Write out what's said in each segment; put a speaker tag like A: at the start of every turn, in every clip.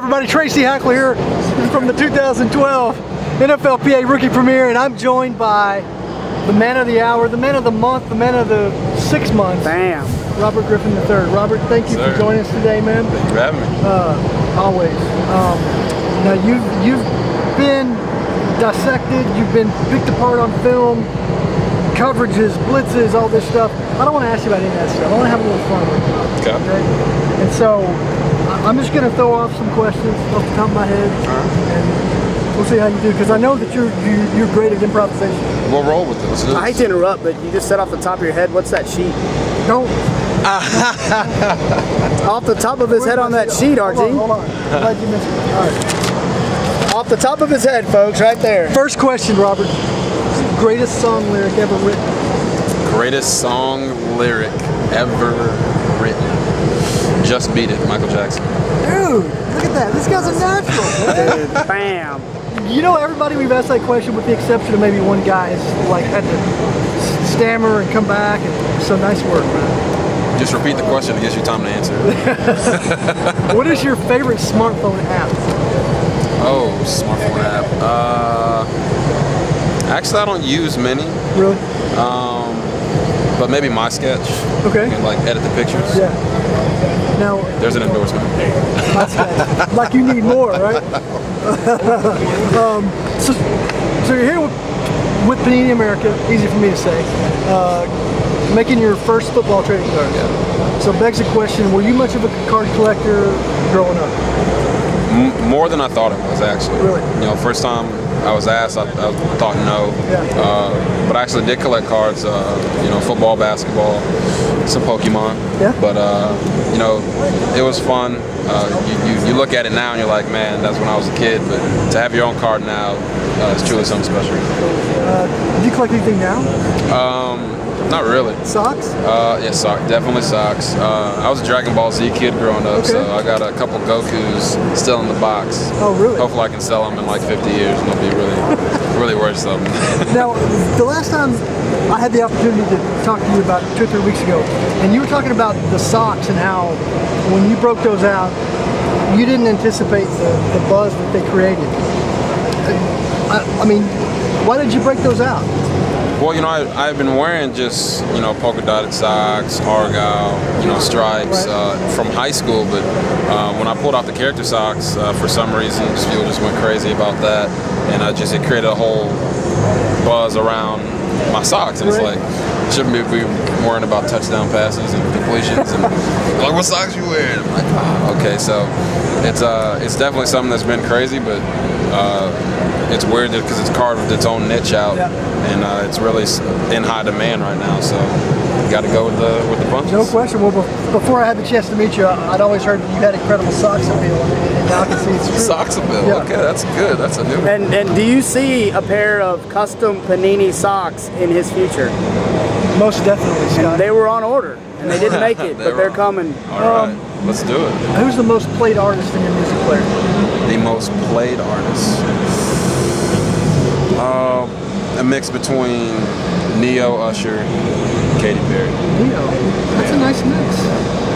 A: everybody? Tracy Hackler here from the 2012 NFLPA Rookie Premiere, and I'm joined by the man of the hour, the man of the month, the man of the 6 months.
B: Bam.
A: Robert Griffin III. Robert, thank you for joining us today, man.
C: Thank you for having me.
A: Always. Now you've been dissected, you've been picked apart on film, coverages, blitzes, all this stuff. I don't want to ask you about any of that stuff. I want to have a little fun with you. Okay? And so I'm just going to throw off some questions off the top of my head, and we'll see how you do, because I know that you're great at improvisation.
C: We'll roll with this.
B: I hate to interrupt, but you just said off the top of your head, what's that sheet?
A: Don't.
B: Off the top of his head on that sheet, RG.
A: Hold on. I'm glad you missed it. All right.
B: Off the top of his head, folks, right there.
A: First question, Robert. Greatest song lyric ever written?
C: Greatest song lyric ever written. Just Beat It, Michael Jackson.
A: Dude, look at that. This guy's a natural.
B: Dude, bam.
A: You know, everybody we've asked that question, with the exception of maybe one guy, has like had to stammer and come back. And so nice work, man.
C: Just repeat the question. It gives you time to answer.
A: What is your favorite smartphone app?
C: Oh, smartphone app. Actually, I don't use many.
A: Really?
C: But maybe My Sketch.
A: Okay.
C: You can like edit the pictures.
A: Yeah. Now.
C: There's an endorsement.
A: My Sketch. Like you need more, right? So you're here with Panini America. Easy for me to say. Making your first football trading card.
C: Yeah.
A: So begs the question: were you much of a card collector growing up?
C: More than I thought it was, actually.
A: Really?
C: You know, first time I was asked, I thought no.
A: Yeah.
C: But I actually did collect cards, you know, football, basketball, some Pokemon.
A: Yeah.
C: But, you know, it was fun. You look at it now and you're like, man, that's when I was a kid. But to have your own card now is truly something special.
A: Do you collect anything now?
C: Not really.
A: Socks?
C: Yeah, definitely socks. I was a Dragon Ball Z kid growing up, so I got a couple Gokus still in the box.
A: Oh, really?
C: Hopefully I can sell them in like 50 years and they'll be really worth something.
A: Now, the last time I had the opportunity to talk to you about 2 or 3 weeks ago, and you were talking about the socks and how when you broke those out, you didn't anticipate the buzz that they created. I mean, why did you break those out?
C: Well, you know, I've been wearing just, you know, polka dotted socks, argyle, you know, stripes from high school, but when I pulled out the character socks, for some reason, people just went crazy about that, and it created a whole buzz around my socks, and it's like, shouldn't be worrying about touchdown passes and completions, and like, what socks you wearing? I'm like, oh, okay, so it's definitely something that's been crazy, but it's weird because it's carved its own niche out, and it's really in high demand right now. So you got to go with the bunches.
A: No question. Well, before I had the chance to meet you, I'd always heard that you had incredible socks appeal, and now I can see it's true.
C: Socks appeal.
A: Yeah.
C: Okay, that's good. That's a new one.
B: And do you see a pair of custom Panini socks in his future?
A: Most definitely, Scott.
B: And they were on order, and they didn't make it, but they're coming.
C: All right, let's do it.
A: Who's the most played artist in your music player?
C: The most played artist. A mix between Neo, Usher, Katy Perry.
A: Neo. That's a nice mix.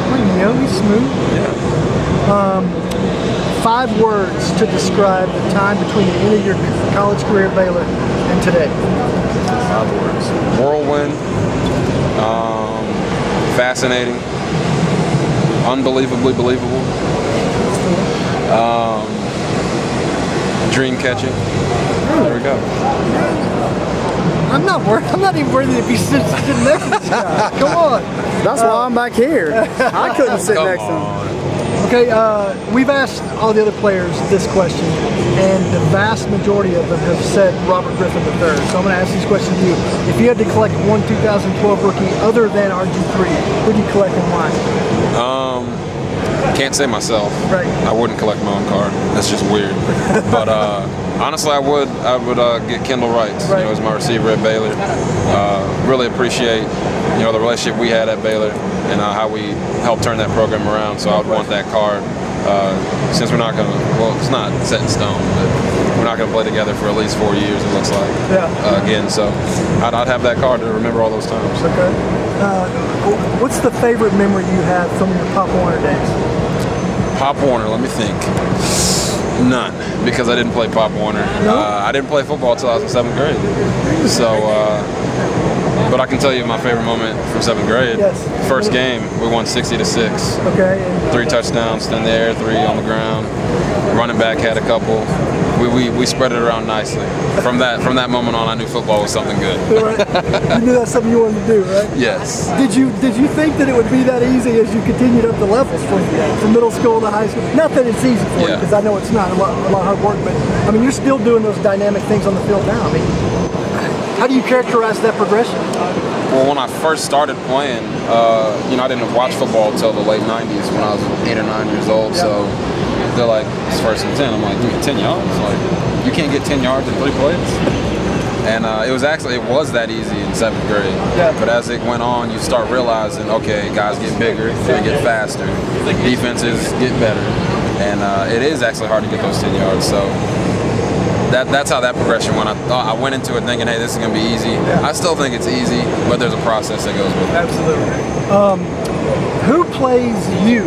A: Like Neo, he's smooth.
C: Yeah.
A: 5 words to describe the time between the end of your college career at Baylor and today.
C: 5 words. Whirlwind. Fascinating. Unbelievably believable. Dream catching. There we go.
A: I'm not even worthy to be sitting next to this guy. Come on.
B: That's why I'm back here. I couldn't sit next to him.
A: Okay, we've asked all the other players this question, and the vast majority of them have said Robert Griffin III. So I'm going to ask these questions to you. If you had to collect one 2012 rookie other than RG3, who do you collect and why?
C: Can't say myself.
A: Right.
C: I wouldn't collect my own card. That's just weird. But honestly, I would get Kendall Wright.
A: Right.
C: You know, as my receiver at Baylor. Really appreciate, you know, the relationship we had at Baylor and how we helped turn that program around. So I would want that card. Since we're not going to, well, it's not set in stone, but we're not going to play together for at least 4 years, it looks like.
A: Yeah.
C: Again, so I'd have that card to remember all those times.
A: Okay. What's the favorite memory you have from your Pop Warner days?
C: Pop Warner, let me think. None, because I didn't play Pop Warner. I didn't play football until I was in 7th grade. So, but I can tell you my favorite moment from 7th grade.
A: Yes.
C: First game, we won 60-6.
A: Okay.
C: 3 touchdowns, 10 in the air, 3 on the ground. Running back had a couple. We spread it around nicely. From that moment on, I knew football was something good.
A: Right. You knew that's something you wanted to do, right?
C: Yes.
A: Did you think that it would be that easy as you continued up the levels from middle school to high school? Not that it's easy for you, because I know it's not a lot of hard work, but I mean, you're still doing those dynamic things on the field now. I mean, how do you characterize that progression?
C: Well, when I first started playing, you know, I didn't watch football until the late 90s when I was 8 or 9 years old.
A: Yeah.
C: So they're like, it's 1st and 10. I'm like, give me 10 yards. Like, you can't get 10 yards in 3 plays. And it was that easy in 7th grade.
A: Yeah.
C: But as it went on, you start realizing, okay, guys get bigger, they get faster, defenses get better, and it is actually hard to get those 10 yards. So that's how that progression went. I went into it thinking, hey, this is going to be easy. I still think it's easy, but there's a process that goes with it.
A: Absolutely. Who plays you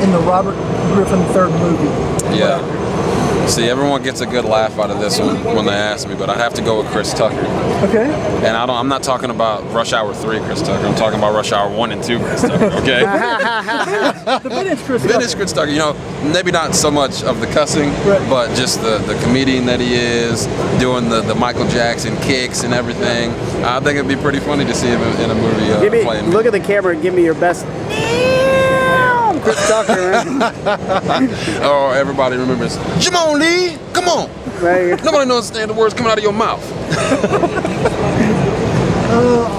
A: in the Robert Griffin III movie?
C: Yeah. See, everyone gets a good laugh out of this one when they ask me, but I'd have to go with Chris Tucker.
A: Okay.
C: And I'm not talking about Rush Hour 3 Chris Tucker. I'm talking about Rush Hour 1 and 2 Chris Tucker, okay?
A: The vintage Chris Tucker.
C: Vintage Chris Tucker, you know, maybe not so much of the cussing, but just the comedian that he is, doing the Michael Jackson kicks and everything. I think it'd be pretty funny to see him in a movie playing.
B: Look at the camera and give me your best. Chris Tucker, man.
C: Oh, everybody remembers. Jamon Lee, come on.
B: Right.
C: Nobody understands the words coming out of your mouth.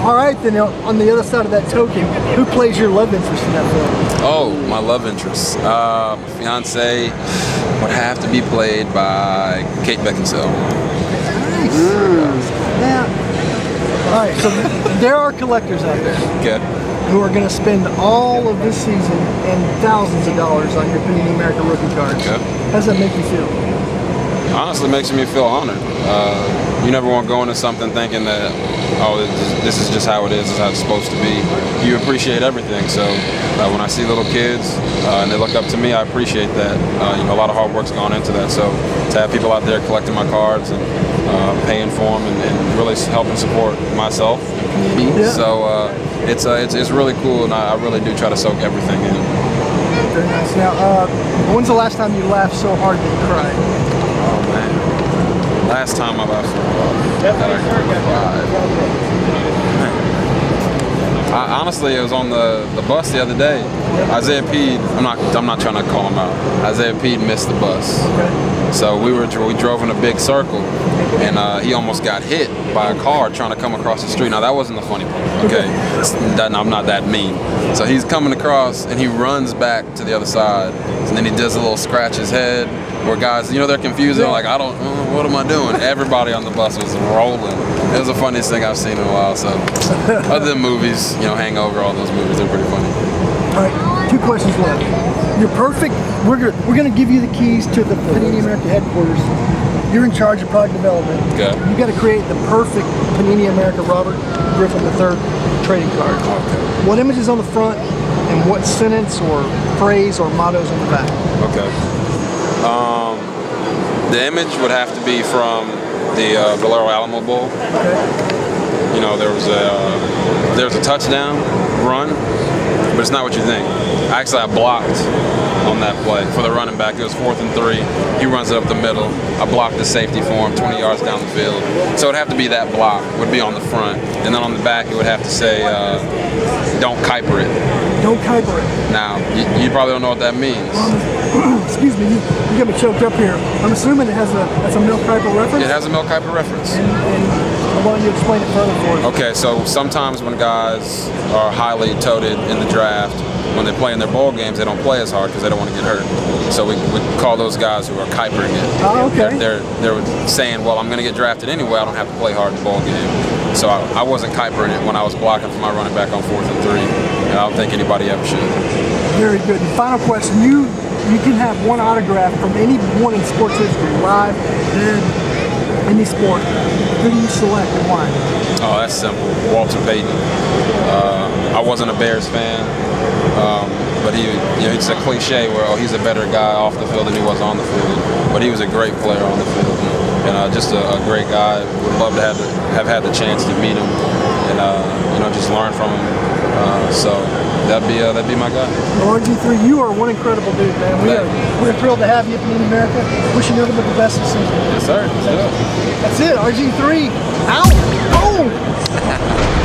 A: All right, then on the other side of that token, who plays your love interest in that film?
C: Oh, my love interest. My fiance would have to be played by Kate Beckinsale.
A: Nice. Now, all right, so there are collectors out there.
C: Okay.
A: Who are going to spend all of this season and thousands of dollars on your Panini America rookie cards.
C: Okay.
A: How does that make you feel?
C: Honestly, it makes me feel honored. You never want to go into something thinking that, oh, this is just how it is how it's supposed to be. You appreciate everything. So when I see little kids and they look up to me, I appreciate that. You know, a lot of hard work's gone into that. So to have people out there collecting my cards and paying for them and really helping support myself and me.
A: Yeah.
C: So it's really cool, and I really do try to soak everything in.
A: Very nice. Now, when's the last time you laughed so hard that you cried?
C: Oh man, last time I laughed so hard that I cried. Honestly, it was on the bus the other day. Isaiah Pede, I'm not trying to call him out. Isaiah Pede missed the bus. Okay. So we drove in a big circle, and he almost got hit by a car trying to come across the street. Now that wasn't the funny part. Okay, I'm not that mean. So he's coming across, and he runs back to the other side, and then he does a little scratch his head. Where guys, you know, they're confused. They're like, what am I doing? Everybody on the bus was rolling. It was the funniest thing I've seen in a while. So, other than movies, you know, Hangover, all those movies, they're pretty funny.
A: All right, 2 questions left. You're perfect. We're gonna give you the keys to the Panini America headquarters. You're in charge of product development.
C: Okay.
A: You got to create the perfect Panini America Robert Griffin III trading card.
C: Okay.
A: What image is on the front, and what sentence or phrase or mottos on the back?
C: Okay. The image would have to be from the Valero Alamo Bowl.
A: Okay.
C: You know, there was a touchdown run, but it's not what you think. Actually, I blocked on that play for the running back. It was 4th and 3. He runs it up the middle. I blocked the safety for him 20 yards down the field. So it'd have to be that block would be on the front, and then on the back it would have to say, "Don't Kuiper it."
A: Don't Kuiper it.
C: Now, you probably don't know what that means.
A: Excuse me, you got me choked up here. I'm assuming that's a Mel Kiper reference?
C: It has a Mel Kiper reference.
A: And why don't you explain it further for us?
C: Okay, so sometimes when guys are highly touted in the draft, when they play in their bowl games, they don't play as hard because they don't want to get hurt. So we call those guys who are Kuipering it.
A: Oh, okay.
C: They're saying, well, I'm going to get drafted anyway, I don't have to play hard in the bowl game. So I wasn't Kuipering it when I was blocking for my running back on 4th and 3, and I don't think anybody ever should.
A: Very good. And final question, you can have one autograph from anyone in sports history, live, dead, any sport. Who do you select and why?
C: Oh, that's simple. Walter Payton. I wasn't a Bears fan, but but he, it's a cliche where he's a better guy off the field than he was on the field. But he was a great player on the field, and just a great guy. Would love to have had the chance to meet him and just learn from him. So that'd be my guy.
A: Well, RG3, you are one incredible dude, man. We're thrilled to have you at Panini America. Wishing you nothing but the best this season.
C: Yes, sir.
A: That's it. RG3 out. Boom.